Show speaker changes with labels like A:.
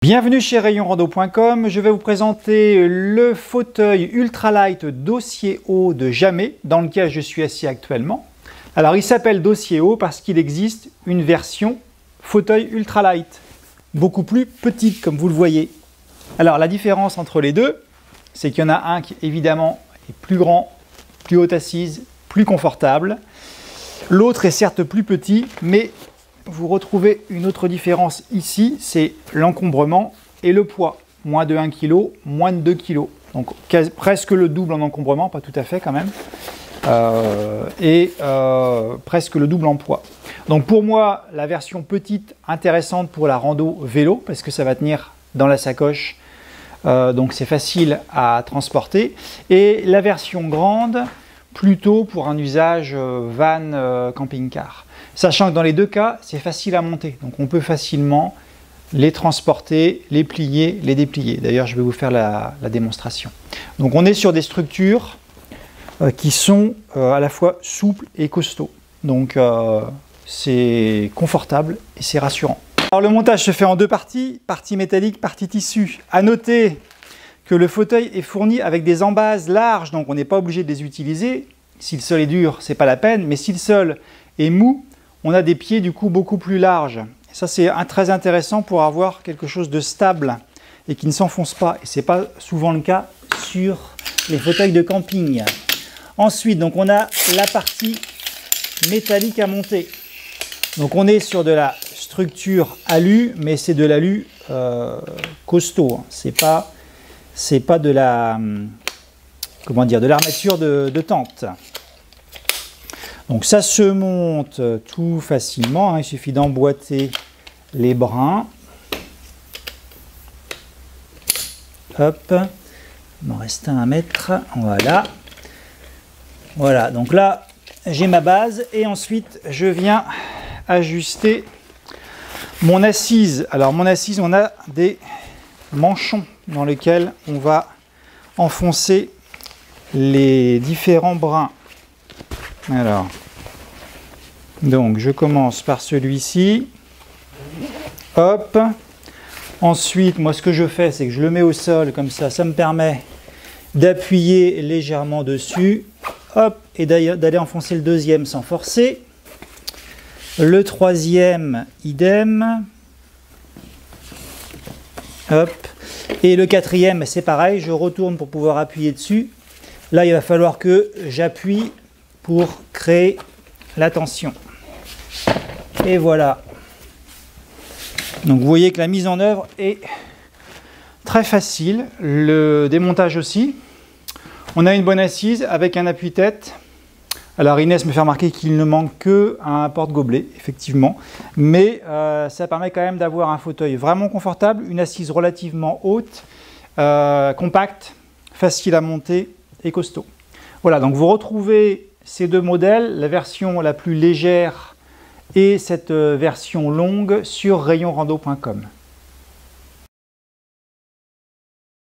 A: Bienvenue chez rayonrando.com, je vais vous présenter le fauteuil ultralight dossier haut de Jamé dans lequel je suis assis actuellement. Alors il s'appelle dossier haut parce qu'il existe une version fauteuil ultralight, beaucoup plus petite comme vous le voyez. Alors la différence entre les deux, c'est qu'il y en a un qui évidemment est plus grand, plus haute assise, plus confortable. L'autre est certes plus petit, mais vous retrouvez une autre différence ici, c'est l'encombrement et le poids. Moins de 1 kg, moins de 2 kg. Donc presque le double en encombrement, pas tout à fait quand même. Presque le double en poids. Donc pour moi, la version petite, intéressante pour la rando vélo, parce que ça va tenir dans la sacoche. Donc c'est facile à transporter. Et la version grande, plutôt pour un usage van camping-car. Sachant que dans les deux cas, c'est facile à monter. Donc on peut facilement les transporter, les plier, les déplier. D'ailleurs, je vais vous faire la démonstration. Donc on est sur des structures qui sont à la fois souples et costauds. Donc c'est confortable et c'est rassurant. Alors le montage se fait en deux parties, partie métallique, partie tissu. À noter que le fauteuil est fourni avec des embases larges, donc on n'est pas obligé de les utiliser. Si le sol est dur, c'est pas la peine, mais si le sol est mou, on a des pieds du coup beaucoup plus larges. Et ça c'est très intéressant pour avoir quelque chose de stable et qui ne s'enfonce pas. Et c'est pas souvent le cas sur les fauteuils de camping. Ensuite, donc on a la partie métallique à monter. Donc on est sur de la structure alu, mais c'est de l'alu costaud. C'est pas de la de l'armature de tente. Donc ça se monte tout facilement, hein. Il suffit d'emboîter les brins. Hop, il m'en reste un à mettre, voilà. Voilà, donc là j'ai ma base et ensuite je viens ajuster mon assise. Alors mon assise, on a des manchons dans lesquels on va enfoncer les différents brins. Alors, donc je commence par celui-ci. Hop. Ensuite, moi ce que je fais, c'est que je le mets au sol comme ça. Ça me permet d'appuyer légèrement dessus. Hop. Et d'aller enfoncer le deuxième sans forcer. Le troisième, idem. Hop. Et le quatrième, c'est pareil. Je retourne pour pouvoir appuyer dessus. Là, il va falloir que j'appuie pour créer la tension. Et voilà. Donc vous voyez que la mise en œuvre est très facile. Le démontage aussi. On a une bonne assise avec un appuie-tête. Alors Inès me fait remarquer qu'il ne manque qu'un porte-gobelet, effectivement. Mais ça permet quand même d'avoir un fauteuil vraiment confortable, une assise relativement haute, compacte, facile à monter et costaud. Voilà, donc vous retrouvez ces deux modèles, la version la plus légère et cette version longue sur rayonrando.com.